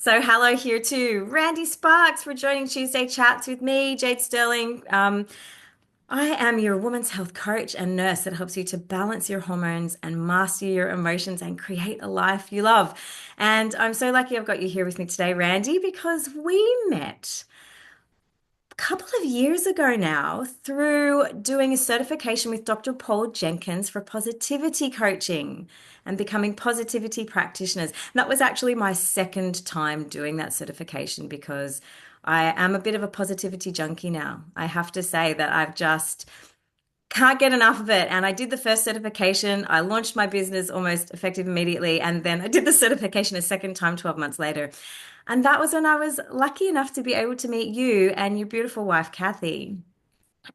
So, hello here to Randy Sparks for joining Tuesday Chats with me, Jade Sterling. I am your woman's health coach and nurse that helps you to balance your hormones and master your emotions and create a life you love. And I'm so lucky I've got you here with me today, Randy, because we met couple of years ago now through doing a certification with Dr. Paul Jenkins for positivity coaching and becoming positivity practitioners. And that was actually my second time doing that certification because I am a bit of a positivity junkie now. I have to say that I've just can't get enough of it. And I did the first certification. I launched my business almost effective immediately. And then I did the certification a second time 12 months later. And that was when I was lucky enough to be able to meet you and your beautiful wife, Kathy.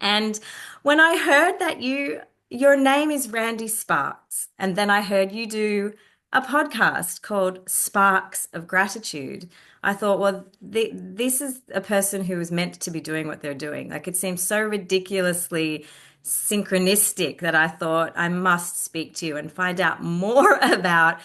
And when I heard that your name is Randy Sparks, and then I heard you do a podcast called Sparks of Gratitude, I thought, well, this is a person who is meant to be doing what they're doing. Like it seems so ridiculously synchronistic that I thought I must speak to you and find out more about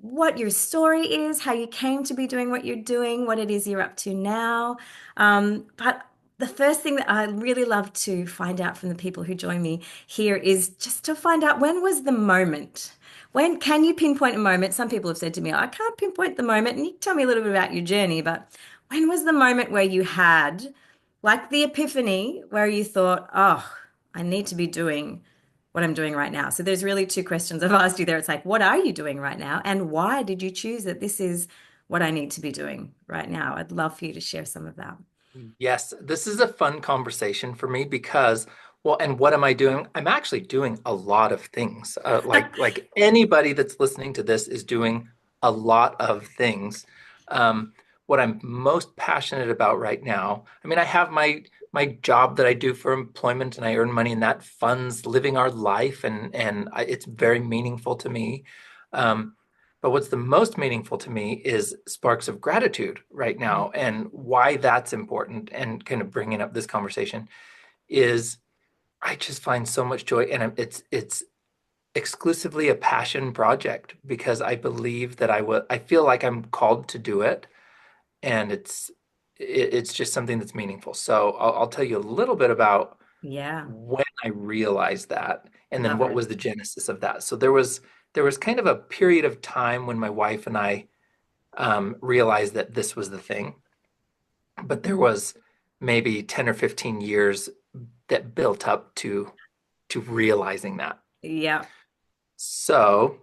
what your story is, how you came to be doing what you're doing, what it is you're up to now. But the first thing that I really love to find out from the people who join me here is just to find out when was the moment? When can you pinpoint a moment? Some people have said to me, I can't pinpoint the moment. And you can tell me a little bit about your journey, but when was the moment where you had, like the epiphany, where you thought, oh, I need to be doing what I'm doing right now? So there's really two questions I've asked you there. It's like, what are you doing right now? And why did you choose that this is what I need to be doing right now? I'd love for you to share some of that. Yes, this is a fun conversation for me because, well, and what am I doing? I'm actually doing a lot of things. Like anybody that's listening to this is doing a lot of things. What I'm most passionate about right now, I mean, I have my job that I do for employment and I earn money and that funds living our life and it's very meaningful to me. Um, but what's the most meaningful to me is sparks of gratitude right now. And why that's important and kind of bringing up this conversation is I just find so much joy. And it's exclusively a passion project because I believe that I feel like I'm called to do it. And it's just something that's meaningful. So I'll tell you a little bit about Yeah, when I realized that, and then love what it. was the genesis of that. So there was kind of a period of time when my wife and I realized that this was the thing, but there was maybe 10 or 15 years that built up to realizing that. Yeah. So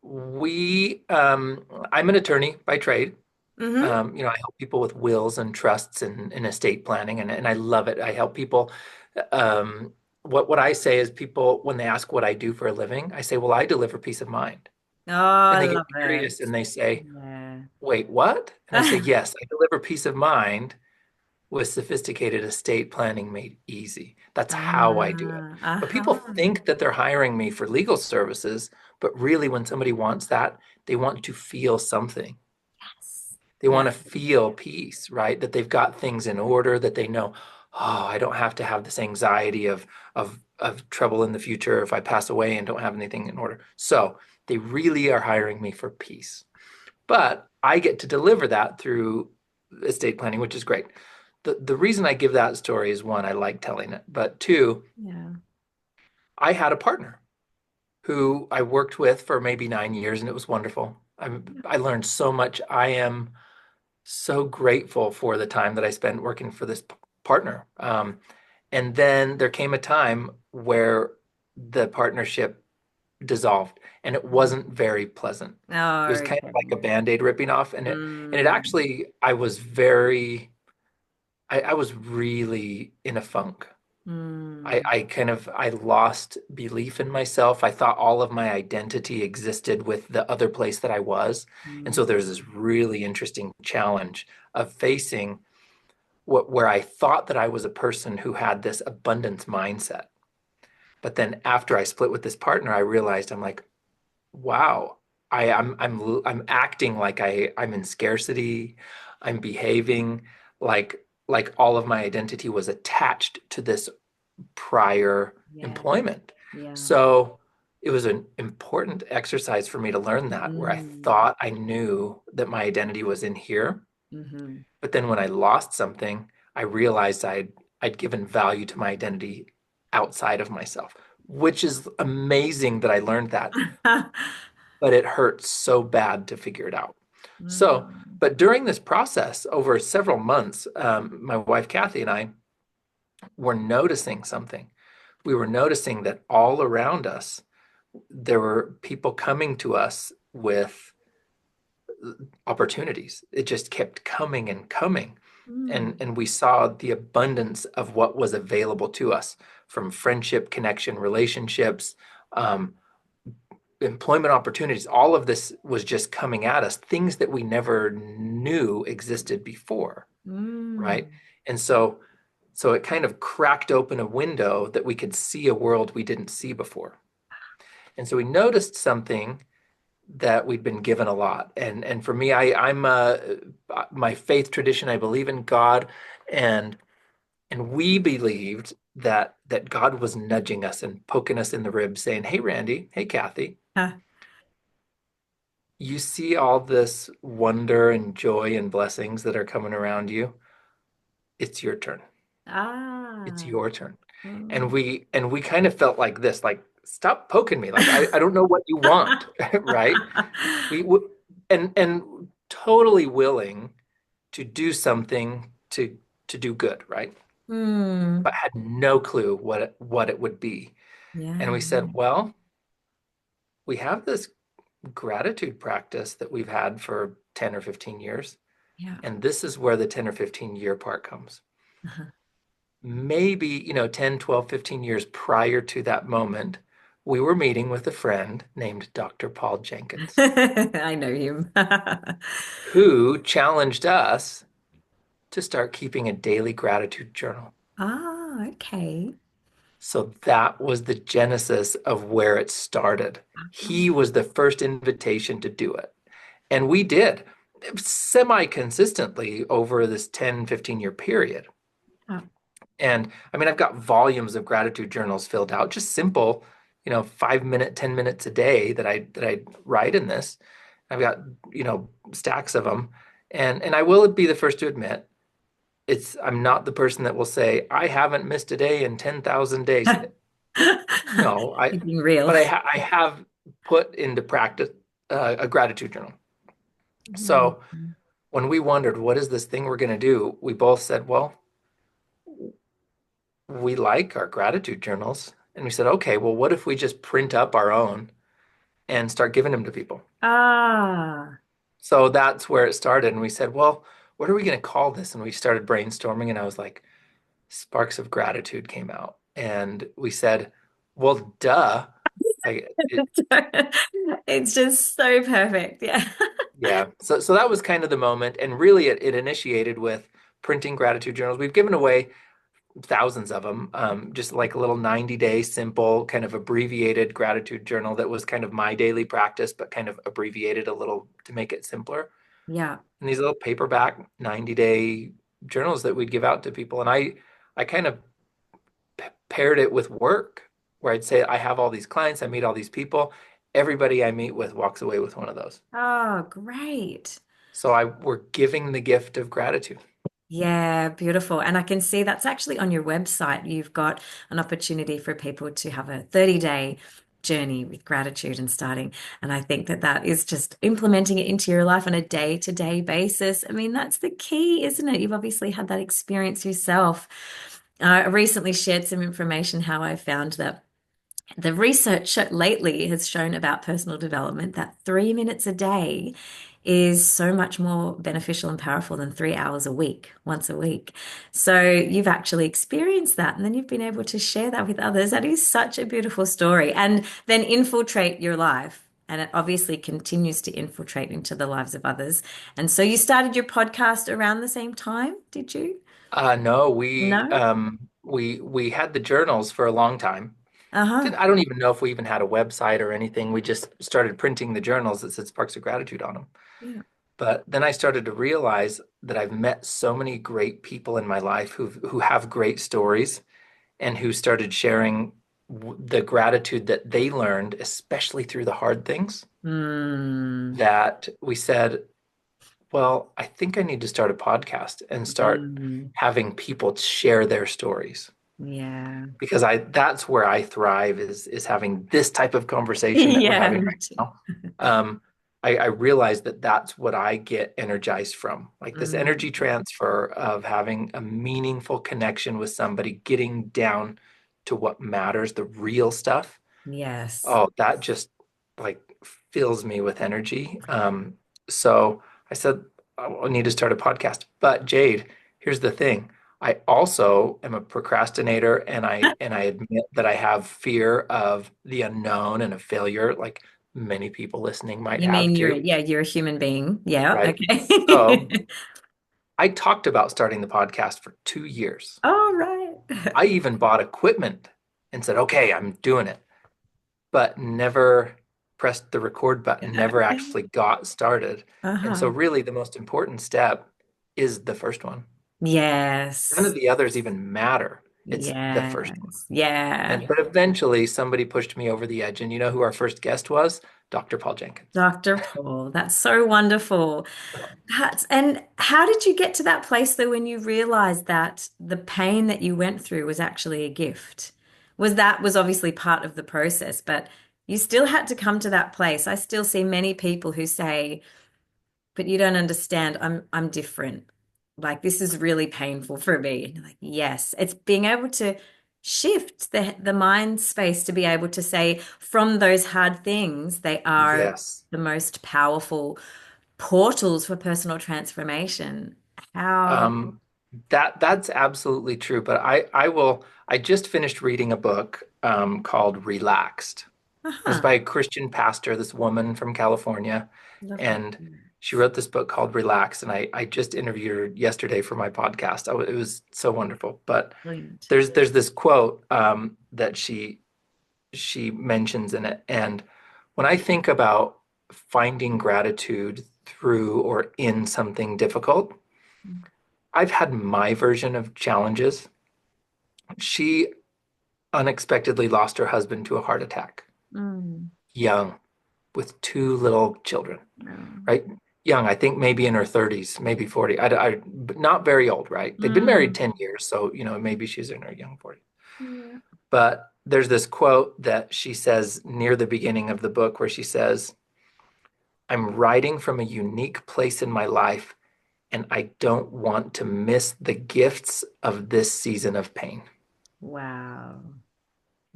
we I'm an attorney by trade. Mm-hmm. I help people with wills and trusts and estate planning, and I love it. I help people. Um, what I say is people, when they ask what I do for a living, I say, well, I deliver peace of mind. Oh, And I they get love it. curious and they say, Yeah. wait, what? And I say, yes, I deliver peace of mind with sophisticated estate planning made easy. That's how I do it. But people Uh-huh. think that they're hiring me for legal services, but really, when somebody wants that, they want to feel something. Yes. They want Yeah. to feel peace, right? That they've got things in order, that they know, oh, I don't have to have this anxiety of trouble in the future if I pass away and don't have anything in order. So they really are hiring me for peace. But I get to deliver that through estate planning, which is great. The reason I give that story is one, I like telling it, but two, Yeah. I had a partner who I worked with for maybe 9 years and it was wonderful. I learned so much. I am so grateful for the time that I spent working for this partner. And then there came a time where the partnership dissolved and it wasn't very pleasant. It was Oh, kind of like okay. a Band-Aid ripping off. And it Mm. actually, I was very, I was really in a funk. Mm. I lost belief in myself. I thought all of my identity existed with the other place that I was. And so Mm. there's this really interesting challenge of facing where I thought that I was a person who had this abundance mindset. But then after I split with this partner, I realized I'm like, wow, I'm acting like I'm in scarcity. I'm behaving like all of my identity was attached to this prior Yeah. employment. Yeah. So it was an important exercise for me to learn that, where I Mm. thought I knew that my identity was in here. Hmm. But then when I lost something, I realized I'd given value to my identity outside of myself, which is amazing that I learned that, but it hurt so bad to figure it out. So, Mm. but during this process, over several months, my wife Kathy and I were noticing something. We were noticing that all around us, there were people coming to us with opportunities. It just kept coming and coming. Mm. And we saw the abundance of what was available to us from friendship, connection, relationships, um, employment opportunities. All of this was just coming at us, things that we never knew existed before, right? Mm. And so it kind of cracked open a window that we could see a world we didn't see before. And so we noticed something that we'd been given a lot. And for me, I'm my faith tradition. I believe in God, and we believed that God was nudging us and poking us in the ribs, saying, "Hey, Randy. Hey, Kathy. Ah. You see all this wonder and joy and blessings that are coming around you. It's your turn. It's Ah. your turn." And Mm. we kind of felt like this, like, stop poking me. Like, I don't know what you want, right? We and totally willing to do something to do good, right? Hmm. But had no clue what it would be. And Yeah. we said, well, we have this gratitude practice that we've had for 10 or 15 years. Yeah. And this is where the 10 or 15 year part comes. Uh-huh. Maybe, 10, 12, 15 years prior to that moment, we were meeting with a friend named Dr. Paul Jenkins, I know him. who challenged us to start keeping a daily gratitude journal. Ah, okay. So that was the genesis of where it started. He was the first invitation to do it. And we did semi consistently over this 10, 15-year period. Ah. And I mean, I've got volumes of gratitude journals filled out, just simple, 5 minute, 10 minutes a day that I write in this. I've got, stacks of them. And I will be the first to admit, I'm not the person that will say, I haven't missed a day in 10,000 days. No, You're being real. but I have put into practice a gratitude journal. Mm. So when we wondered, what is this thing we're going to do? We both said, well, we like our gratitude journals. And we said, okay, well, what if we just print up our own and start giving them to people? Ah. So that's where it started. And we said, well, what are we going to call this? And we started brainstorming. And I was like, Sparks of Gratitude came out. And we said, well, duh. I, it, It's just so perfect. Yeah. Yeah. So that was kind of the moment. And really it initiated with printing gratitude journals. We've given away thousands of them, just like a little 90-day simple kind of abbreviated gratitude journal that was kind of my daily practice, but kind of abbreviated a little to make it simpler. Yeah. And these little paperback 90-day journals that we'd give out to people. And I kind of paired it with work where I'd say, I have all these clients, I meet all these people. Everybody I meet with walks away with one of those. Oh, great. So we're giving the gift of gratitude. Yeah, beautiful. And I can see that's actually on your website. You've got an opportunity for people to have a 30-day journey with gratitude and starting. And I think that that is just implementing it into your life on a day-to-day basis. I mean, that's the key, isn't it? You've obviously had that experience yourself. I recently shared some information how I found that the research lately has shown about personal development that 3 minutes a day is so much more beneficial and powerful than 3 hours a week, once a week. So you've actually experienced that and then you've been able to share that with others. That is such a beautiful story. And then infiltrate your life. And it obviously continues to infiltrate into the lives of others. And so you started your podcast around the same time, did you? No, No? we had the journals for a long time. Uh-huh. I don't even know if we even had a website or anything. We just started printing the journals that said Sparks of Gratitude on them. Yeah. But then I started to realize that I've met so many great people in my life who have great stories and who started sharing the gratitude that they learned, especially through the hard things, Mm, that we said, well, I think I need to start a podcast and start mm, having people share their stories. yeah. Because that's where I thrive is having this type of conversation that we're Yeah, having me right too. now. I realize that that's what I get energized from, like this energy Mm, transfer of having a meaningful connection with somebody, getting down to what matters, the real stuff. yes. Oh, that just like fills me with energy. So I said, I need to start a podcast. But Jade, here's the thing. I also am a procrastinator and I admit that I have fear of the unknown and of failure, like many people listening might You have mean too, you're a human being. Yeah, right? So okay. I talked about starting the podcast for 2 years. All right. I even bought equipment and said, okay, I'm doing it, but never pressed the record button, never actually got started. And so, Uh-huh. really, the most important step is the first one. None of Yes. the others even matter. It's the first one. Yes. Yeah. But eventually, somebody pushed me over the edge. And you know who our first guest was? Dr. Paul Jenkins. Dr. Paul, that's so wonderful. And how did you get to that place though when you realized that the pain that you went through was actually a gift? Was obviously part of the process, but you still had to come to that place. I still see many people who say, but you don't understand. I'm different. Like this is really painful for me. And you're like, yes, it's being able to shift the mind space to be able to say from those hard things, they are Yes. the most powerful portals for personal transformation. How? Um, that's absolutely true. But I just finished reading a book called Relaxed. It was Uh-huh. by a Christian pastor, this woman from California, Lovely. and she wrote this book called Relax. And I just interviewed her yesterday for my podcast. It was so wonderful. But Brilliant. there's this quote that she mentions in it, and when I think about finding gratitude through or in something difficult, I've had my version of challenges. She unexpectedly lost her husband to a heart attack, Mm. young, with two little children. Mm. Right? Young, I think maybe in her 30s, maybe 40. But not very old, right? They've been married Mm. 10 years, so maybe she's in her young 40s. Yeah. But there's this quote that she says near the beginning of the book where she says, I'm writing from a unique place in my life, and I don't want to miss the gifts of this season of pain. Wow.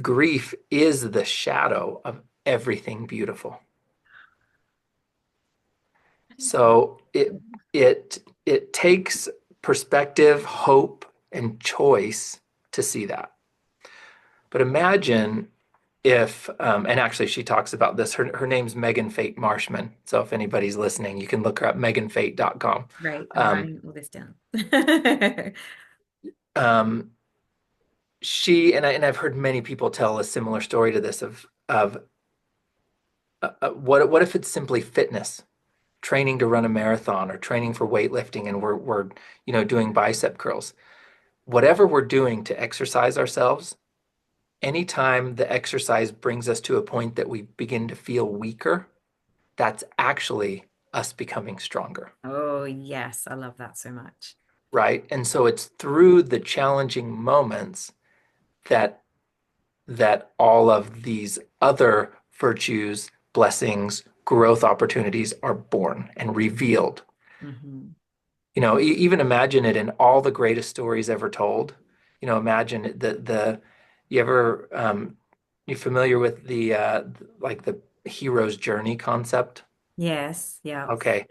Grief is the shadow of everything beautiful. So it takes perspective, hope, and choice to see that. But imagine if, and actually she talks about this. Her name's Megan Fate Marshman. So if anybody's listening, you can look her up, meganfate.com. Great. I'm Um, writing all this down. um, I've heard many people tell a similar story to this of what if it's simply fitness, training to run a marathon or training for weightlifting, and we're doing bicep curls. Whatever we're doing to exercise ourselves, anytime the exercise brings us to a point that we begin to feel weaker, that's actually us becoming stronger, Oh, yes. I love that so much. right? And so it's through the challenging moments that all of these other virtues, blessings, growth opportunities are born and revealed. Hmm. Even imagine it in all the greatest stories ever told. Imagine you ever you familiar with the like the hero's journey concept? Yes. Yeah. Okay,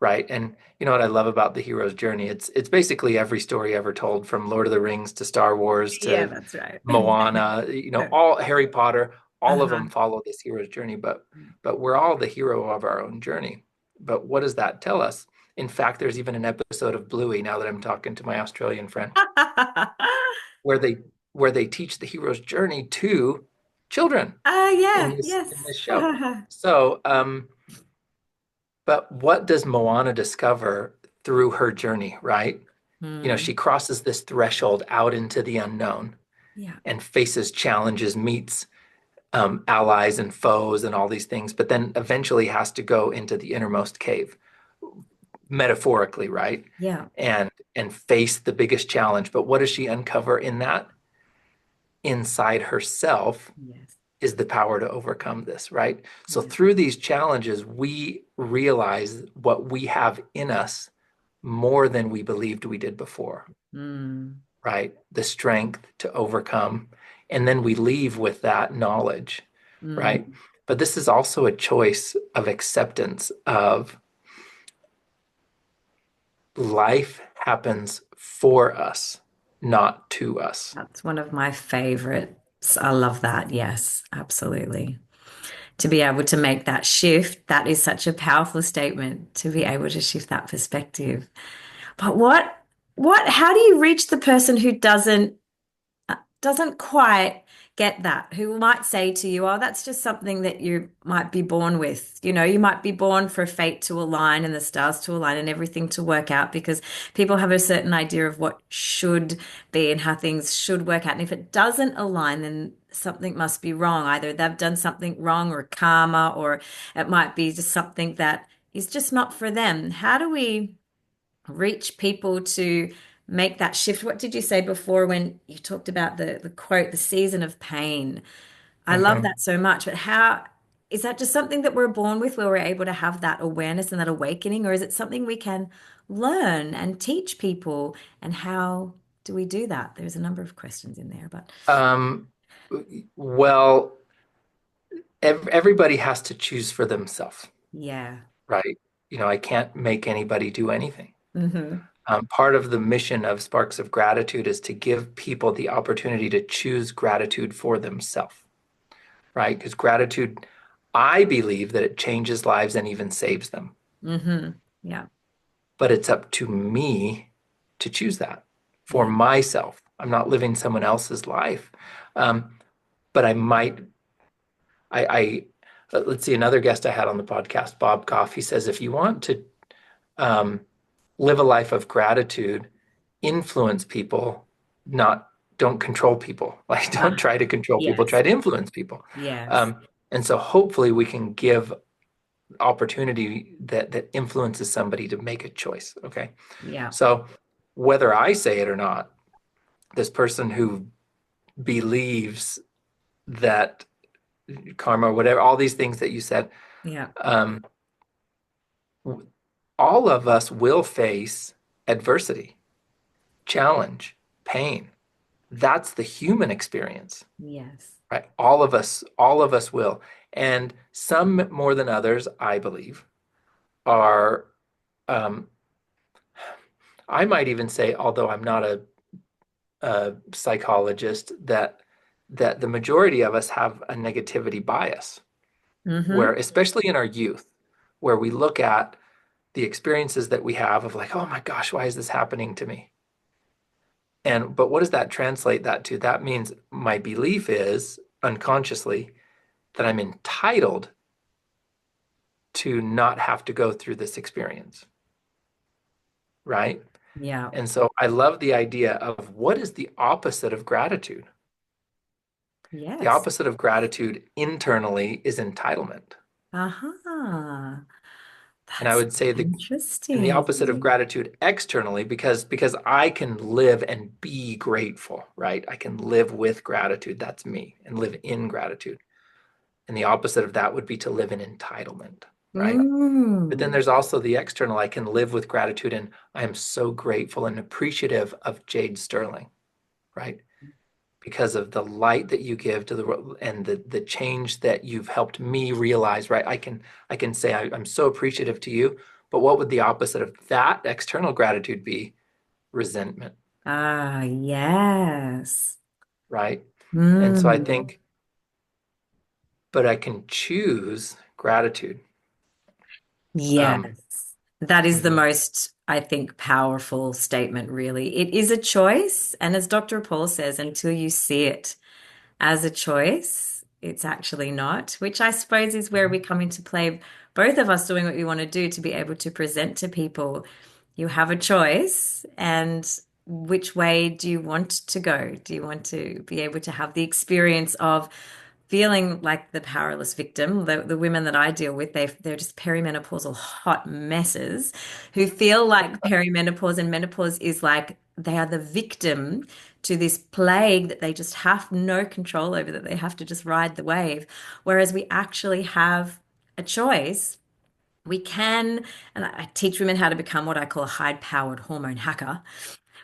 right. And you know what I love about the hero's journey? It's basically every story ever told, from Lord of the Rings to Star Wars Yeah, to that's right. Moana, all Harry Potter, all of them Uh-huh. follow this hero's journey, but we're all the hero of our own journey. But what does that tell us? In fact, there's even an episode of Bluey, now that I'm talking to my Australian friend, where they teach the hero's journey to children in Yeah, this yes. show. So, but what does Moana discover through her journey, right? Hmm. She crosses this threshold out into the unknown. Yeah. and faces challenges, meets allies and foes and all these things, but then eventually has to go into the innermost cave, metaphorically, right? Yeah. And face the biggest challenge. But what does she uncover in that? Inside herself Yes. is the power to overcome this, right? So Yeah. through these challenges, we realize what we have in us more than we believed we did before, Mm. right? The strength to overcome. And then we leave with that knowledge, right? Mm. But this is also a choice of acceptance of life happens for us, not to us. That's one of my favorites. I love that. Yes, absolutely. To be able to make that shift, that is such a powerful statement to be able to shift that perspective. But how do you reach the person who doesn't quite get that, who might say to you, oh, that's just something that you might be born with. You know, you might be born for fate to align and the stars to align and everything to work out because people have a certain idea of what should be and how things should work out. And if it doesn't align, then something must be wrong. Either they've done something wrong or karma, or it might be just something that is just not for them. How do we reach people to make that shift? What did you say before when you talked about the quote, the season of pain? I love Mhm. that so much, but how is that just something that we're born with where we're able to have that awareness and that awakening, or is it something we can learn and teach people? And how do we do that? There's a number of questions in there, but Um, well, everybody has to choose for themselves, yeah. right? I can't make anybody do anything. Hmm. Part of the mission of Sparks of Gratitude is to give people the opportunity to choose gratitude for themselves, right? Because gratitude, I believe that it changes lives and even saves them. Hmm. Yeah. But it's up to me to choose that for Yeah. myself. I'm not living someone else's life. Um, but I might, let's see, another guest I had on the podcast, Bob Goff, he says, if you want to um, live a life of gratitude, influence people, not don't control people. Like don't Ah, try to control people, yes. try to influence people. Yes. And so hopefully we can give opportunity that influences somebody to make a choice. Okay. Yeah. So whether I say it or not, this person who believes that karma, whatever, all these things that you said, Yeah. um, all of us will face adversity, challenge, pain. That's the human experience, Yes. right? All of us will. And some more than others, I believe, are, um, I might even say, although I'm not a psychologist, that the majority of us have a negativity bias, where, Hmm. especially in our youth, where we look at the experiences that we have of like, oh my gosh, why is this happening to me? And but what does that translate that to? That means my belief is unconsciously that I'm entitled to not have to go through this experience, right? Yeah. And so I love the idea of what is the opposite of gratitude? The Yes. opposite of gratitude internally is entitlement. Aha. And I That's would say the interesting. opposite of gratitude externally because I can live and be grateful, right? I can live with gratitude. That's me and live in gratitude. And the opposite of that would be to live in entitlement, right? But then Mm. there's also the external. I can live with gratitude and I am so grateful and appreciative of Jade Sterling, right? Because of the light that you give to the world and the change that you've helped me realize, right? I can say I'm so appreciative to you, but what would the opposite of that external gratitude be? Resentment, Ah, yes. right? And so I Mm. think, but I can choose gratitude. Um, Yes. That is the mhm. most, I think, powerful statement, really. It is a choice. And as Dr. Paul says, until you see it as a choice, it's actually not, which I suppose is where we come into play, both of us doing what we want to do to be able to present to people. You have a choice, and which way do you want to go? Do you want to be able to have the experience of feeling like the powerless victim? The women that I deal with, they're just perimenopausal hot messes who feel like perimenopause and menopause is like they are the victim to this plague that they just have no control over, that they have to just ride the wave. Whereas we actually have a choice. We can, and I teach women how to become what I call a high-powered hormone hacker,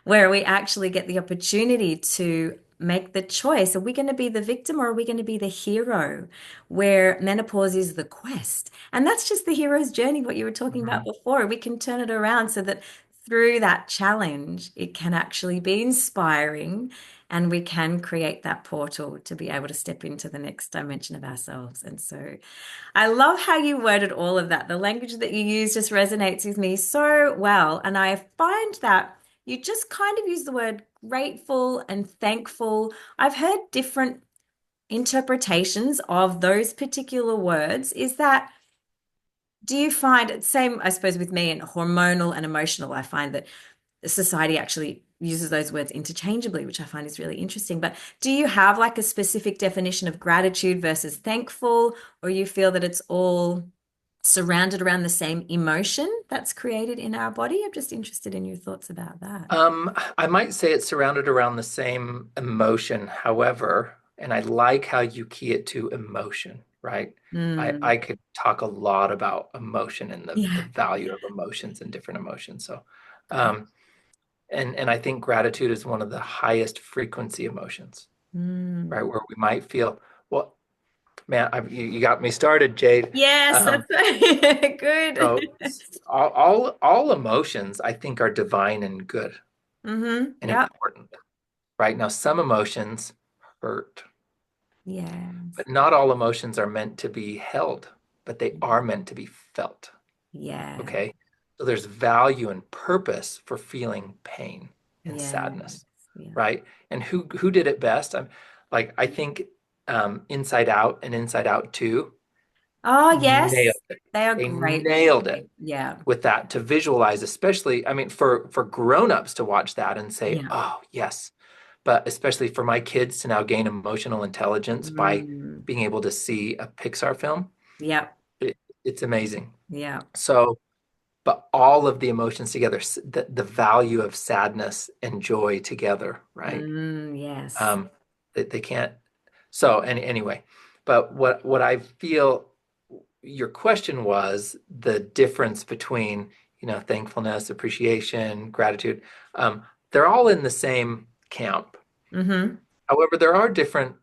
where we actually get the opportunity to make the choice. Are we going to be the victim or are we going to be the hero? Where menopause is the quest. And that's just the hero's journey, what you were talking about Mhm. before. We can turn it around so that through that challenge, it can actually be inspiring and we can create that portal to be able to step into the next dimension of ourselves. And so I love how you worded all of that. The language that you use just resonates with me so well. And I find that you just kind of use the word grateful and thankful. I've heard different interpretations of those particular words. Is that, do you find it same, I suppose, with me and hormonal and emotional? I find that society actually uses those words interchangeably, which I find is really interesting. But do you have like a specific definition of gratitude versus thankful, or you feel that it's all surrounded around the same emotion that's created in our body? I'm just interested in your thoughts about that. I might say it's surrounded around the same emotion, however, and I like how you key it to emotion, right? Mm, I could talk a lot about emotion and the yeah. value of emotions and different emotions. So, Great. um, and I think gratitude is one of the highest frequency emotions, right? Mm. Where we might feel, well, man, you got me started, Jade. Yes, Um, that's right. so Good. all emotions, I think, are divine and good and Yep. important. Right now, some emotions hurt, Yes. but not all emotions are meant to be held, but they are meant to be felt. Yeah. Okay. So there's value and purpose for feeling pain and Yeah. sadness, Yeah. right? And who did it best? I think Inside Out and Inside Out 2 Oh, nailed yes. it. They are They great nailed it movies. Yeah. with that to visualize, especially, I mean, for grown-ups to watch that and say, Yeah. oh, yes. But especially for my kids to now gain emotional intelligence by Mm. being able to see a Pixar film, Yep. it's amazing. Yeah. So, but all of the emotions together, the value of sadness and joy together, right? Yes. Um, they can't. So, anyway, but what I feel your question was the difference between, thankfulness, appreciation, gratitude. They're all in the same camp. Mm-hmm. However, there are different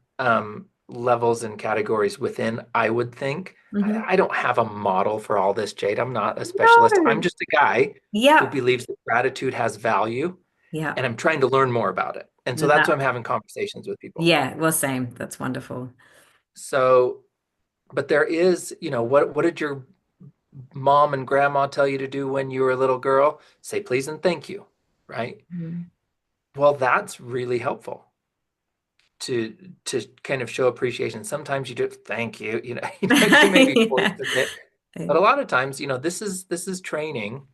levels and categories within, I would think. Mm-hmm. I don't have a model for all this, Jade. I'm not a specialist. I'm No. just a guy who Yep. believes that gratitude has value, Yep. and I'm trying to learn more about it. And so that's why That, I'm having conversations with people. yeah. Well, same. That's wonderful. So, but there is, what did your mom and grandma tell you to do when you were a little girl? Say please and thank you, right? Mm. Well, that's really helpful to kind of show appreciation. Sometimes you do thank you, you may be forced Yeah. to say it, but a lot of times, this is training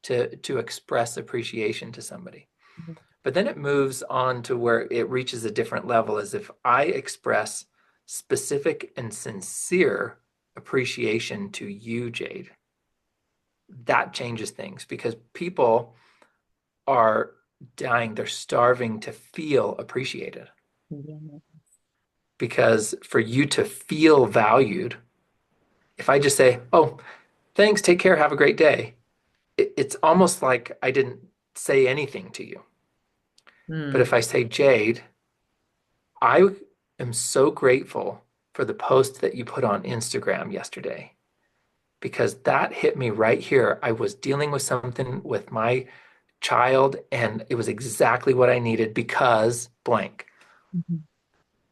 to express appreciation to somebody. But then it moves on to where it reaches a different level as if I express specific and sincere appreciation to you, Jade. That changes things because people are dying, they're starving to feel appreciated. Yeah. Because for you to feel valued, if I just say, oh, thanks, take care, have a great day, it's almost like I didn't say anything to you. But if Mm. I say, Jade, I am so grateful for the post that you put on Instagram yesterday because that hit me right here. I was dealing with something with my child and it was exactly what I needed because blank. Mhm.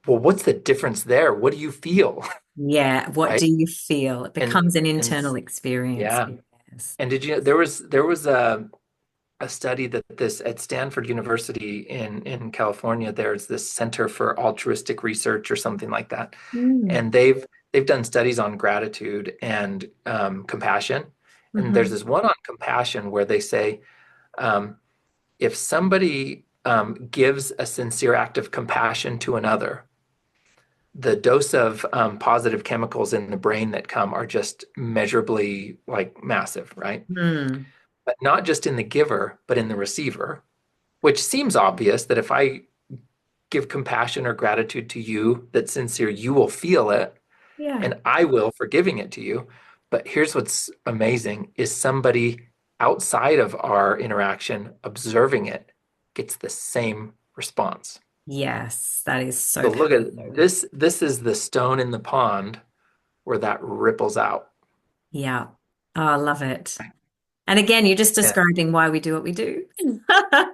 Well, what's the difference there? What do you feel? Yeah. What Right? do you feel? It And becomes an and internal experience. yeah. Yes. And did you there was a study that this at Stanford University in California, there's this Center for Altruistic Research or something like that. Mm. And they've done studies on gratitude and compassion. And there's Hmm. this one on compassion where they say um, if somebody gives a sincere act of compassion to another, the dose of positive chemicals in the brain that come are just measurably like massive, right? Hmm. But not just in the giver, but in the receiver, which seems obvious that if I give compassion or gratitude to you that's sincere, you will feel it, Yeah. and I will for giving it to you. But here's what's amazing is somebody outside of our interaction observing it gets the same response. Yes, that is so So look at powerful. this. This is the stone in the pond where that ripples out. Yeah. Oh, I love it. And again, you're just Yeah. describing why we do what we do.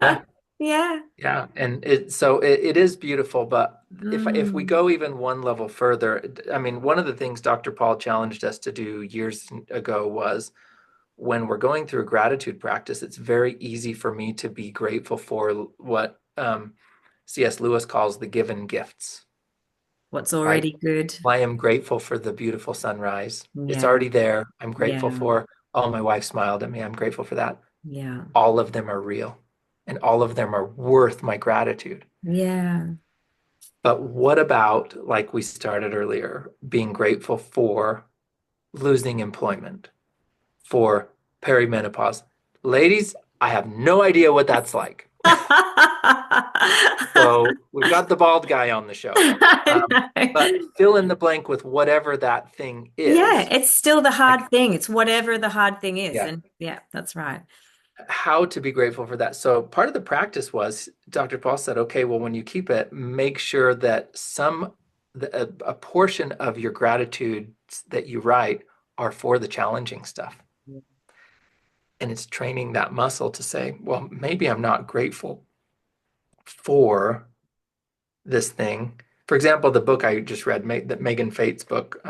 Yeah. Yeah. Yeah. And it is beautiful, but if we Mm. go even one level further, I mean, one of the things Dr. Paul challenged us to do years ago was when we're going through a gratitude practice, it's very easy for me to be grateful for what C.S. Lewis calls the given gifts. What's Like, already good. I am grateful for the beautiful sunrise. It's Yeah. already there. I'm grateful Yeah. for, oh, my wife smiled at me. I'm grateful for that. Yeah. All of them are real and all of them are worth my gratitude. Yeah. But what about, like we started earlier, being grateful for losing employment, for perimenopause? Ladies, I have no idea what that's like. So we've got the bald guy on the show. I Um, but know. fill in the blank with whatever that thing Yeah, is. it's still the Like, hard thing. It's whatever the hard thing is. yeah, And yeah, that's right. how to be grateful for that. So part of the practice was Dr. Paul said, okay, well, when you keep it, make sure that a portion of your gratitude that you write are for the challenging stuff. And it's training that muscle to say, well, maybe I'm not grateful for this thing. For example, the book I just read, that Megan Fate's book,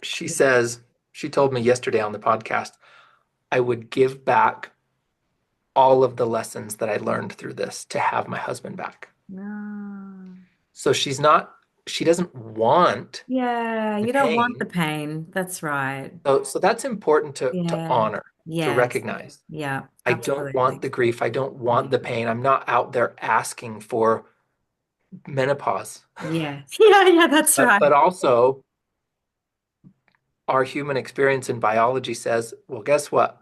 she says, she told me yesterday on the podcast, I would give back all of the lessons that I learned through this to have my husband back. No. So she doesn't want Yeah, the you don't want the pain. pain. That's right. So that's important to Yeah. honor, to Yes. recognize. Yeah, I don't want absolutely. the grief. I don't want Yeah. the pain. I'm not out there asking for menopause. Yeah. Yeah, yeah, that's right. But also our human experience in biology says, well, guess what?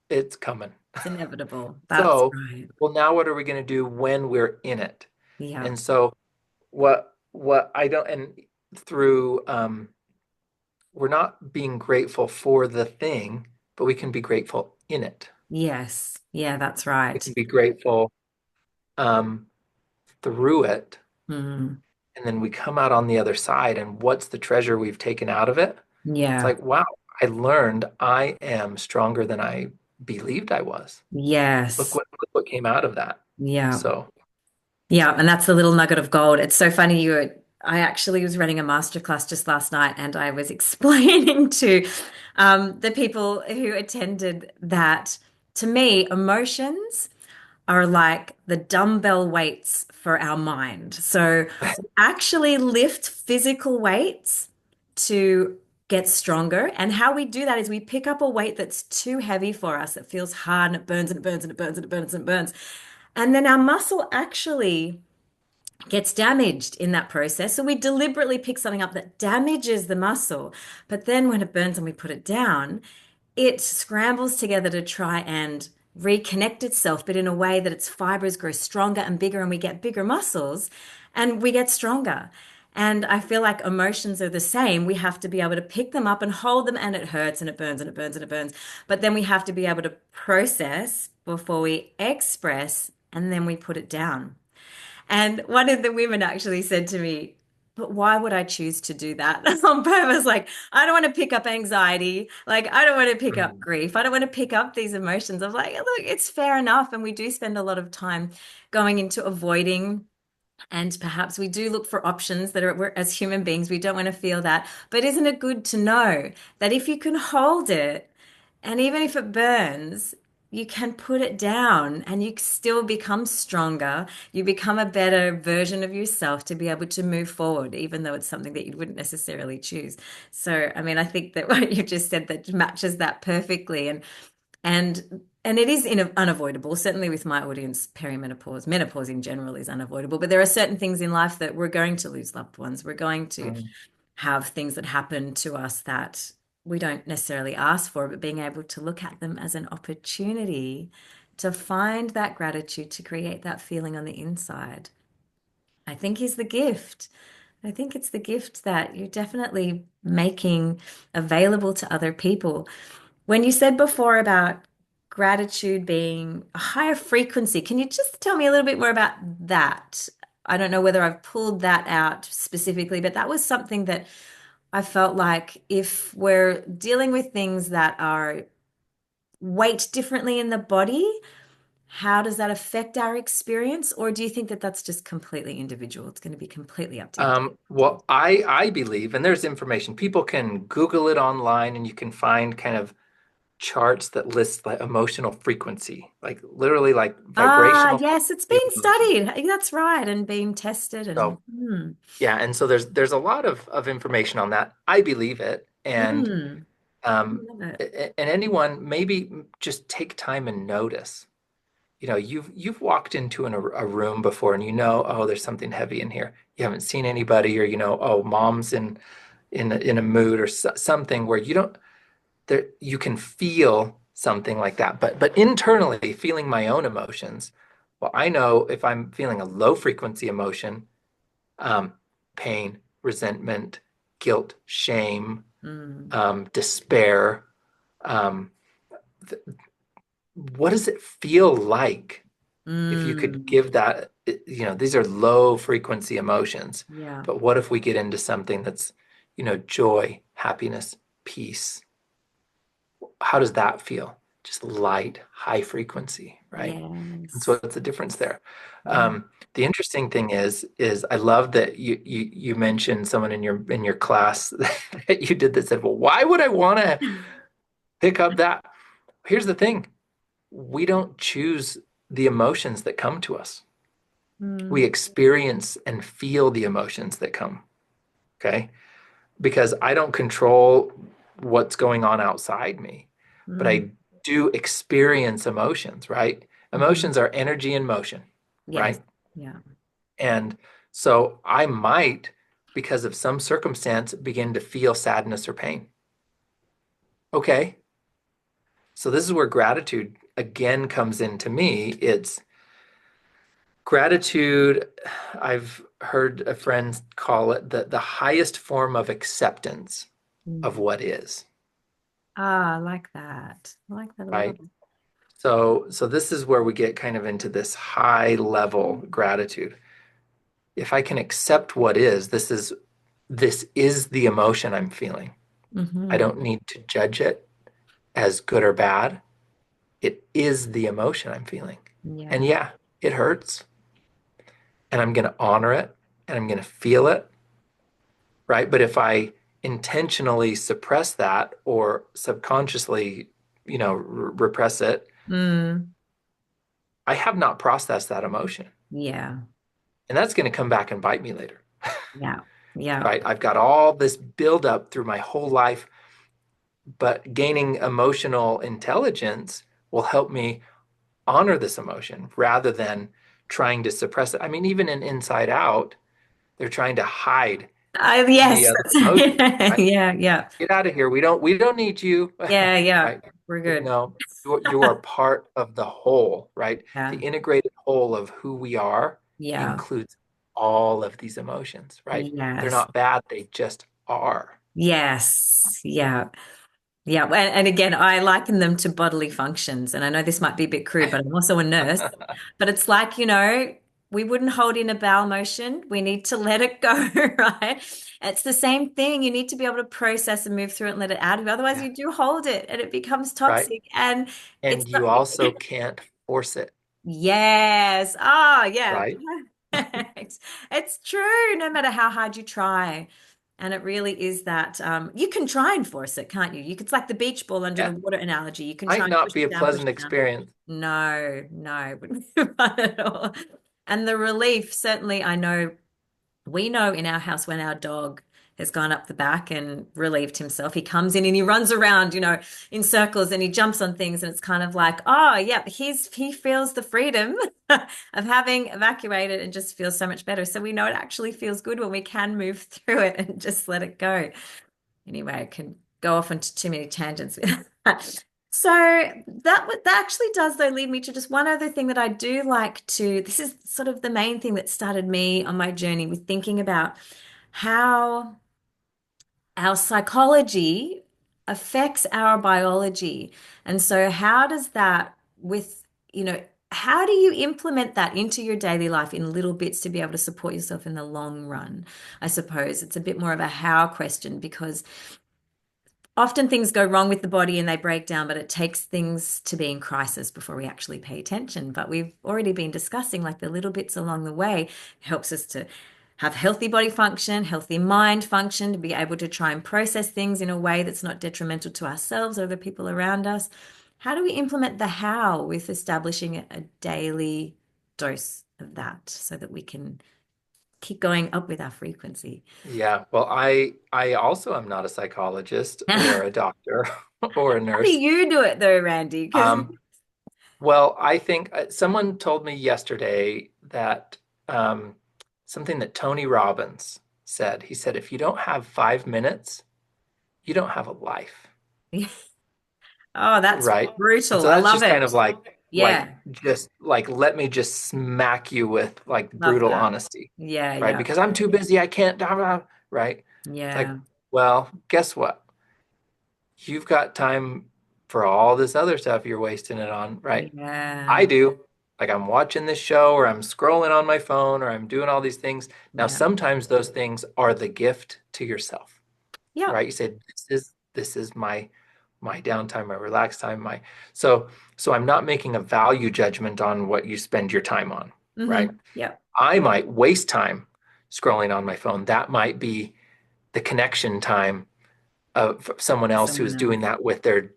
It's coming. It's inevitable. That's So, right. well, now what are we going to do when we're in it? Yeah. And so what I don't and through we're not being grateful for the thing, but we can be grateful in it. Yes. Yeah, that's We right. can be grateful um, through it, Mm. and then we come out on the other side. And what's the treasure we've taken out of it? It's Yeah. like, wow, I learned I am stronger than I believed I was. Yes. Look what came out of that. Yeah. So, Yeah, and that's the little nugget of gold. It's so funny I actually was running a masterclass just last night and I was explaining to the people who attended that to me, emotions are like the dumbbell weights for our mind. So we actually lift physical weights to get stronger. And how we do that is we pick up a weight that's too heavy for us, that feels hard and it burns and it burns and it burns and it burns and it burns. And then our muscle actually gets damaged in that process. So we deliberately pick something up that damages the muscle. But then when it burns and we put it down, it scrambles together to try and reconnect itself, but in a way that its fibers grow stronger and bigger, and we get bigger muscles and we get stronger. And I feel like emotions are the same. We have to be able to pick them up and hold them, and it hurts and it burns and it burns and it burns. But then we have to be able to process before we express, and then we put it down. And one of the women actually said to me, but why would I choose to do that on purpose? Like, I don't want to pick up anxiety. Like, I don't want to pick up mm, grief. I don't want to pick up these emotions. I was like, look, it's fair enough. And we do spend a lot of time going into avoiding. And perhaps we do look for options that are, as human beings, we don't want to feel that. But isn't it good to know that if you can hold it, and even if it burns, you can put it down and you still become stronger. You become a better version of yourself to be able to move forward, even though it's something that you wouldn't necessarily choose. So, I mean, I think that what you just said that matches that perfectly. And and it is unavoidable. Certainly with my audience, perimenopause, menopause in general is unavoidable. But there are certain things in life that we're going to lose loved ones. We're going to Mm. have things that happen to us that we don't necessarily ask for, but being able to look at them as an opportunity to find that gratitude, to create that feeling on the inside, I think is the gift. I think it's the gift that you're definitely making available to other people. When you said before about gratitude being a higher frequency, can you just tell me a little bit more about that? I don't know whether I've pulled that out specifically, but that was something that I felt like if we're dealing with things that are weight differently in the body, how does that affect our experience? Or do you think that that's just completely individual? It's going to be completely up to you. Well, I believe, and there's information, people can Google it online and you can find kind of charts that list like emotional frequency, like literally like Ah, vibrational yes, it's frequency been of emotion. studied. That's right, and being tested and So yeah, and so there's a lot of information on that. I believe it, and mm, I um, love it. and anyone maybe just take time and notice. You know, you've walked into a room before, and you know, oh, there's something heavy in here. You haven't seen anybody, or you know, oh, mom's in a mood or something where you don't there you can feel something like that. But internally, feeling my own emotions. Well, I know if I'm feeling a low frequency emotion, um, pain, resentment, guilt, shame, Mm, despair. Um, th- what does it feel like if you could mm, give that? You know, these are low frequency emotions, yeah. but what if we get into something that's, you know, joy, happiness, peace? How does that feel? Just light, high frequency, right? And so Yes. what's the difference there? Yeah. The interesting thing is I love that you mentioned someone in your class that you did that said, well, why would I want to pick up that? Here's the thing. We don't choose the emotions that come to us. We Mm, experience and feel the emotions that come. Okay. Because I don't control what's going on outside me, but mm, I do experience emotions, right? mhm. Emotions are energy in motion, Yes. right? Yeah. And so I might, because of some circumstance, begin to feel sadness or pain. Okay. So this is where gratitude again comes into me. It's gratitude, I've heard a friend call it the highest form of acceptance of Mm. what is, Ah, I like that. I like that a lot. right? So this is where we get kind of into this high level gratitude. If I can accept what is, this is the emotion I'm feeling. I Hmm. don't need to judge it as good or bad. It is the emotion I'm feeling. And Yeah. yeah, it hurts. And I'm going to honor it and I'm going to feel it, right? But if I intentionally suppress that or subconsciously, you know, repress it, Mm. I have not processed that emotion. Yeah. And that's going to come back and bite me later, Yeah. Yeah. right? I've got all this buildup through my whole life, but gaining emotional intelligence will help me honor this emotion rather than trying to suppress it. I mean, even in Inside Out, they're trying to hide the Yes. other emotion, right? Yeah. Yeah. Get out of here. We don't need you, Yeah. Yeah. right? We're good. No, you are part of the whole, right? The Yeah. integrated whole of who we are Yeah. includes all of these emotions, right? They're Yes. not bad, they just are. Yes. Yeah. Yeah. And again, I liken them to bodily functions. And I know this might be a bit crude, but I'm also a nurse. But it's like, we wouldn't hold in a bowel motion. We need to let it go, right? It's the same thing. You need to be able to process and move through it and let it out of you. Otherwise, Yeah, you do hold it and it becomes right. toxic. And it's And you not, also can't force it, yes. Oh, yeah. right? Perfect. It's true, no matter how hard you try. And it really is that you can try and force it, can't you? It's like the beach ball under the Yeah, water analogy. You can try might and not be a push pleasant it down. experience. No, no, it wouldn't be fun at all. And the relief, certainly, I know we know in our house when our dog has gone up the back and relieved himself. He comes in and he runs around, in circles and he jumps on things. And it's kind of like, oh, yeah, he feels the freedom of having evacuated and just feels so much better. So we know it actually feels good when we can move through it and just let it go. Anyway, I can go off into too many tangents with that. So that actually does though lead me to just one other thing that I do like to. This is sort of the main thing that started me on my journey with thinking about how our psychology affects our biology. And so how does that how do you implement that into your daily life in little bits to be able to support yourself in the long run? I suppose it's a bit more of a how question because often things go wrong with the body and they break down, but it takes things to be in crisis before we actually pay attention. But we've already been discussing like the little bits along the way helps us to have healthy body function, healthy mind function, to be able to try and process things in a way that's not detrimental to ourselves or the people around us. How do we implement the how with establishing a daily dose of that so that we can keep going up with our frequency? Yeah, well, I also am not a psychologist or a doctor or a How do nurse. you do it though, Randy? Because Um, well, I think someone told me yesterday that something that Tony Robbins said. He said, if you don't have 5 minutes, you don't have a life, oh, that's right? And brutal. so I that's love just kind it. of like Yeah, just like let me just smack you with like love brutal that. honesty, Yeah, right? yeah, Because I'm too busy, I can't, right? It's like, yeah, well, guess what? You've got time for all this other stuff you're wasting it on, right? I yeah, do. Like I'm watching this show or I'm scrolling on my phone or I'm doing all these things. Now, yeah, sometimes those things are the gift to yourself, yeah. right? You say, this is my downtime, my relaxed time, my so so I'm not making a value judgment on what you spend your time on, right? Yeah. I might waste time scrolling on my phone. That might be the connection time of someone For else someone who's doing else. that with their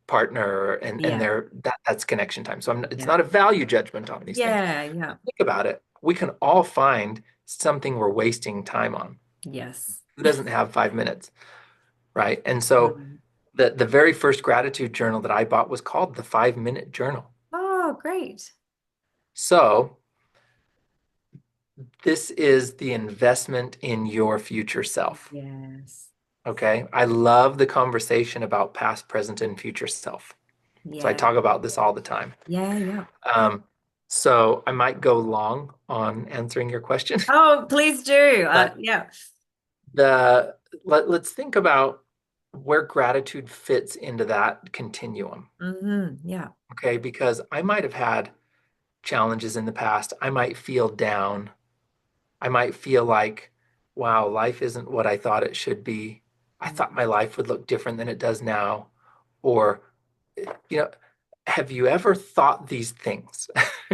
partner and Yeah, that's connection time. So it's yeah, not a value judgment on these things. yeah, yeah. Think about it. We can all find something we're wasting time on. Yes. Who doesn't have 5 minutes, right? And so Mm. the very first gratitude journal that I bought was called the 5 Minute Journal. Oh, great. So this is the investment in your future self. Yes. Okay. I love the conversation about past, present, and future self. So I Yeah, talk about this all the time. yeah, yeah. Um, so I might go long on answering your question, Oh, please do. but Yeah. the let's think about where gratitude fits into that continuum. Yeah. Okay, because I might have had challenges in the past. I might feel down. I might feel like, wow, life isn't what I thought it should be. I thought my life would look different than it does now. Or, you know, have you ever thought these things?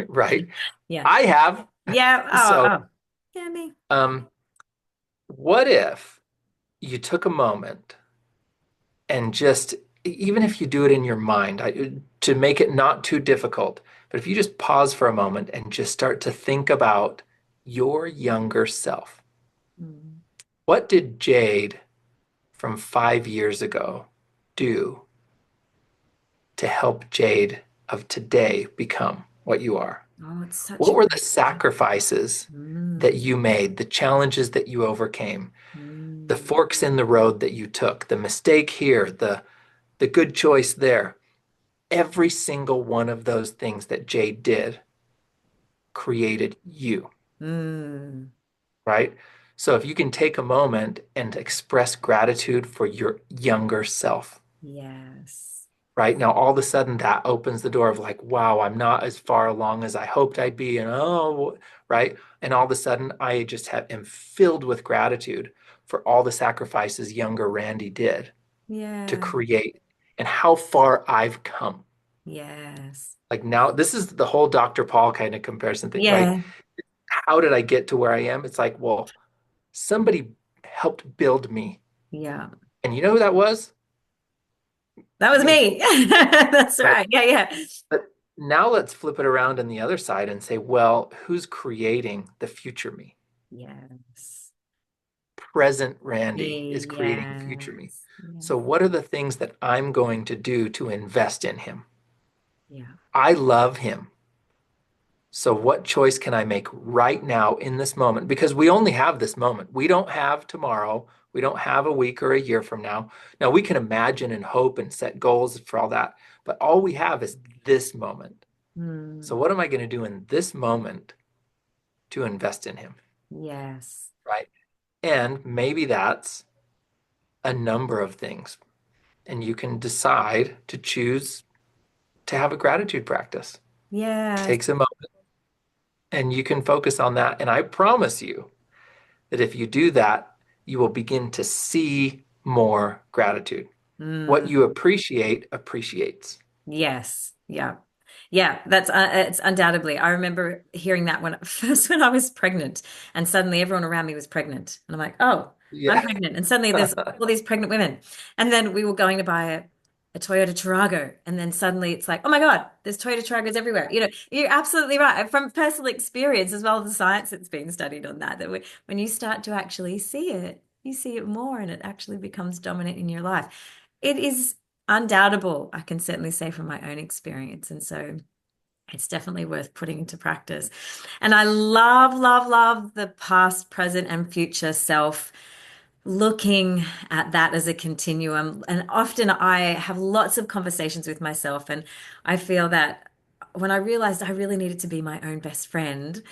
Right? Yeah. I have. Yeah. So, Oh, oh. Yeah, me. um, what if you took a moment and just, even if you do it in your mind, to make it not too difficult, but if you just pause for a moment and just start to think about your younger self, Mm. what did Jade from 5 years ago do to help Jade of today become what you are? Oh, it's such What a were the great. sacrifices that Mm. you made, the challenges that you overcame, the Mm. forks in the road that you took, the mistake here, the good choice there? Every single one of those things that Jade did created you, Mm. right? So if you can take a moment and express gratitude for your younger self, Yes. right? Now, all of a sudden, that opens the door of like, wow, I'm not as far along as I hoped I'd be. And oh, right. And all of a sudden, I just am filled with gratitude for all the sacrifices younger Randy did to Yeah. create and how far I've come. Yes. Like now, this is the whole Dr. Paul kind of comparison thing, right? Yeah. How did I get to where I am? It's like, well, somebody helped build me. Yeah. And you know who that was? That was Me, me. That's right? right. Yeah, yeah. But now let's flip it around on the other side and say, well, who's creating the future me? Yes. present Randy is creating future me. Yes. So, Yes. what are the things that I'm going to do to invest in him? Yeah. I love him. So, what choice can I make right now in this moment? Because we only have this moment. We don't have tomorrow. We don't have a week or a year from now. Now, we can imagine and hope and set goals for all that, but all we have is this moment. So, Hmm. what am I going to do in this moment to invest in him? Yes. Right. And maybe that's a number of things. And you can decide to choose to have a gratitude practice. Yes. Takes a moment and you can focus on that. And I promise you that if you do that, you will begin to see more gratitude. What Mm. you appreciate appreciates. Yes. Yeah. Yeah, that's it's undoubtedly. I remember hearing that when first when I was pregnant, and suddenly everyone around me was pregnant, and I'm like, "Oh, I'm Yeah. pregnant!" And suddenly there's all these pregnant women, and then we were going to buy a Toyota Tarago, and then suddenly it's like, "Oh my God, there's Toyota Taragos everywhere!" You know, you're absolutely right from personal experience as well as the science that's been studied on that. When you start to actually see it, you see it more, and it actually becomes dominant in your life. It is undoubtable, I can certainly say from my own experience. And so it's definitely worth putting into practice. And I love, love, love the past, present, and future self, looking at that as a continuum. And often I have lots of conversations with myself, and I feel that when I realized I really needed to be my own best friend,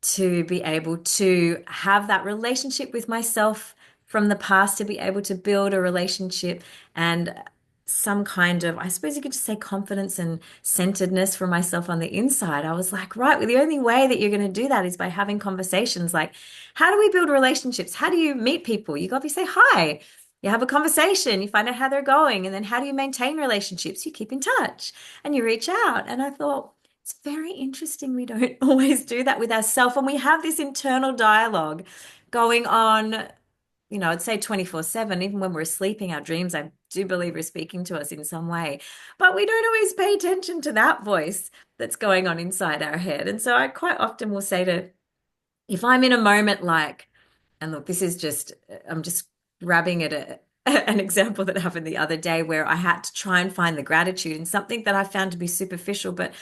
to be able to have that relationship with myself from the past, to be able to build a relationship and some kind of, I suppose you could just say, confidence and centeredness for myself on the inside. I was like, right, well, the only way that you're going to do that is by having conversations. Like, how do we build relationships? How do you meet people? You obviously say hi. You have a conversation, you find out how they're going, and then how do you maintain relationships? You keep in touch and you reach out. And I thought, it's very interesting we don't always do that with ourselves. And we have this internal dialogue going on, I'd say 24/7, even when we're sleeping, our dreams, I do believe, are speaking to us in some way. But we don't always pay attention to that voice that's going on inside our head. And so I quite often will say to, if I'm in a moment like, and look, this is just, I'm just grabbing at an example that happened the other day where I had to try and find the gratitude in something that I found to be superficial, but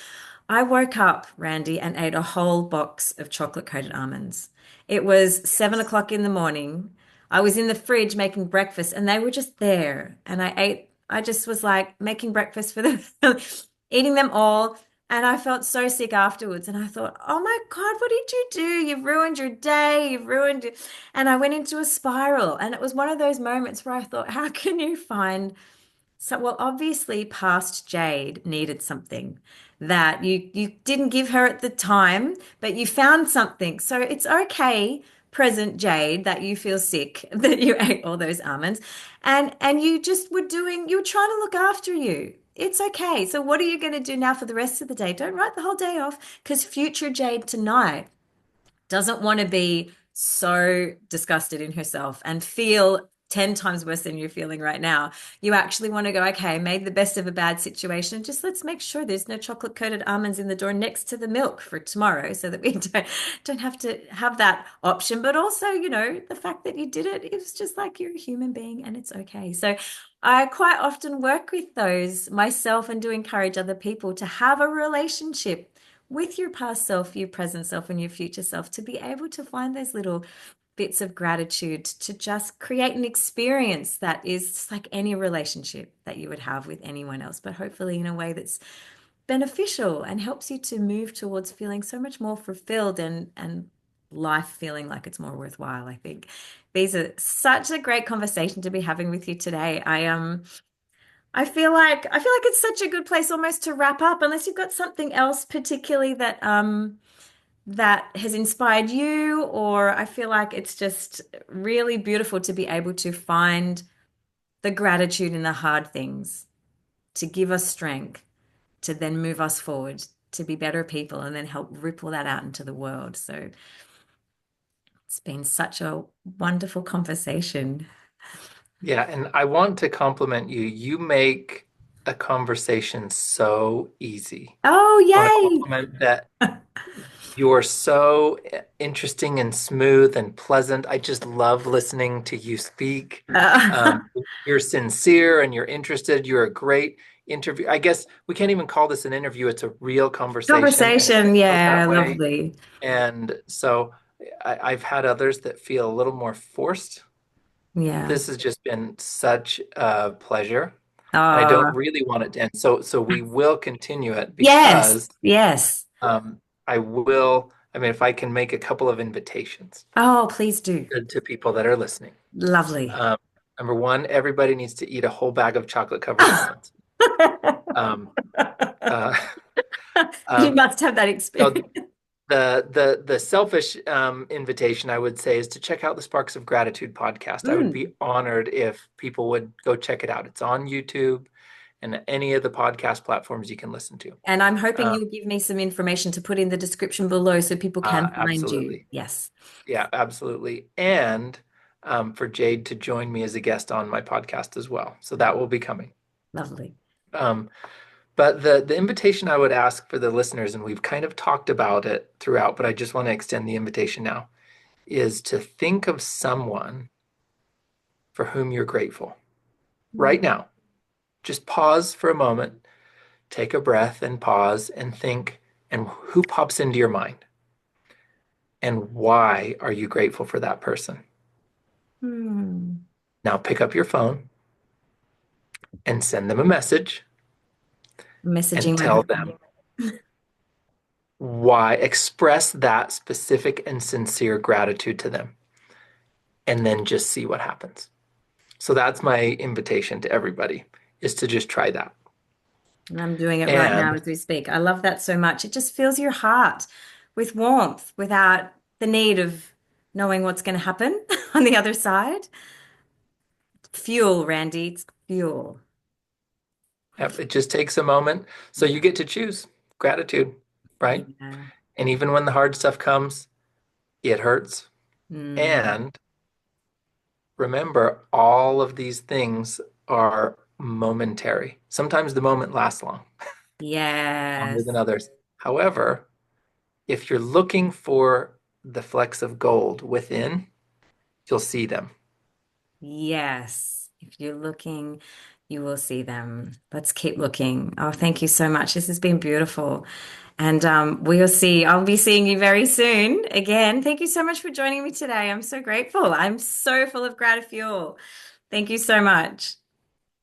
I woke up, Randy, and ate a whole box of chocolate coated almonds. It was 7 o'clock in the morning. I was in the fridge making breakfast and they were just there. And I just was like making breakfast for them, eating them all. And I felt so sick afterwards. And I thought, oh my God, what did you do? You've ruined your day. You've ruined it. And I went into a spiral. And it was one of those moments where I thought, how can you find so, well, obviously, past Jade needed something that you didn't give her at the time, but you found something. So it's okay, present Jade, that you feel sick, that you ate all those almonds, and you just you were trying to look after you. It's okay. So what are you going to do now for the rest of the day? Don't write the whole day off because future Jade tonight doesn't want to be so disgusted in herself and feel 10 times worse than you're feeling right now. You actually want to go, okay, made the best of a bad situation. Just let's make sure there's no chocolate coated almonds in the door next to the milk for tomorrow so that we don't have to have that option. But also, the fact that you did it, it was just like you're a human being and it's okay. So I quite often work with those myself and do encourage other people to have a relationship with your past self, your present self, and your future self to be able to find those little bits of gratitude to just create an experience that is just like any relationship that you would have with anyone else, but hopefully in a way that's beneficial and helps you to move towards feeling so much more fulfilled and life feeling like it's more worthwhile. I think these are such a great conversation to be having with you today. I feel like it's such a good place almost to wrap up, unless you've got something else particularly that has inspired you, or I feel like it's just really beautiful to be able to find the gratitude in the hard things, to give us strength, to then move us forward, to be better people, and then help ripple that out into the world. So it's been such a wonderful conversation. Yeah, and I want to compliment you. You make a conversation so easy. Oh, I want to yay! compliment that You're so interesting and smooth and pleasant. I just love listening to you speak. Uh, Um, you're sincere and you're interested. You're a great interview. I guess we can't even call this an interview. It's a real conversation, and it conversation, feels yeah, that way. lovely. And so I've had others that feel a little more forced. Yeah. This has just been such a pleasure, and I don't Oh, really want it to end. So we will continue it yes, because yes. um, I will. I mean, if I can make a couple of invitations Oh, please do. to people that are listening. Lovely. Um, Number one, everybody needs to eat a whole bag of chocolate covered almonds. Um, uh, You um, must have that so experience. the selfish invitation I would say is to check out the Sparks of Gratitude podcast. I would Mm. be honored if people would go check it out. It's on YouTube and any of the podcast platforms you can listen to. And I'm hoping Uh, you'll give me some information to put in the description below so people can find you. Absolutely. Yes. Yeah, absolutely. And for Jade to join me as a guest on my podcast as well. So that will be coming. Lovely. Um, but the invitation I would ask for the listeners, and we've kind of talked about it throughout, but I just want to extend the invitation now, is to think of someone for whom you're grateful right now. Just pause for a moment, take a breath and pause and think, and who pops into your mind? And why are you grateful for that person? Hmm. Now pick up your phone and send them a message and Messaging my tell husband. them why, express that specific and sincere gratitude to them, and then just see what happens. So that's my invitation to everybody is to just try that. And I'm doing it right now And as we speak. I love that so much. It just fills your heart with warmth without the need of knowing what's going to happen on the other side. Fuel, Randy. It's fuel. yep, it just takes a moment. So you Yeah. get to choose gratitude, right? Yeah. And even when the hard stuff comes, it hurts. Mm. And remember, all of these things are momentary. Sometimes the moment lasts longer than Yes. others. However, if you're looking for the flecks of gold within, you'll see them. Yes. If you're looking, you will see them. Let's keep looking. Oh, thank you so much. This has been beautiful. And we'll see. I'll be seeing you very soon again. Thank you so much for joining me today. I'm so grateful. I'm so full of gratitude. Thank you so much.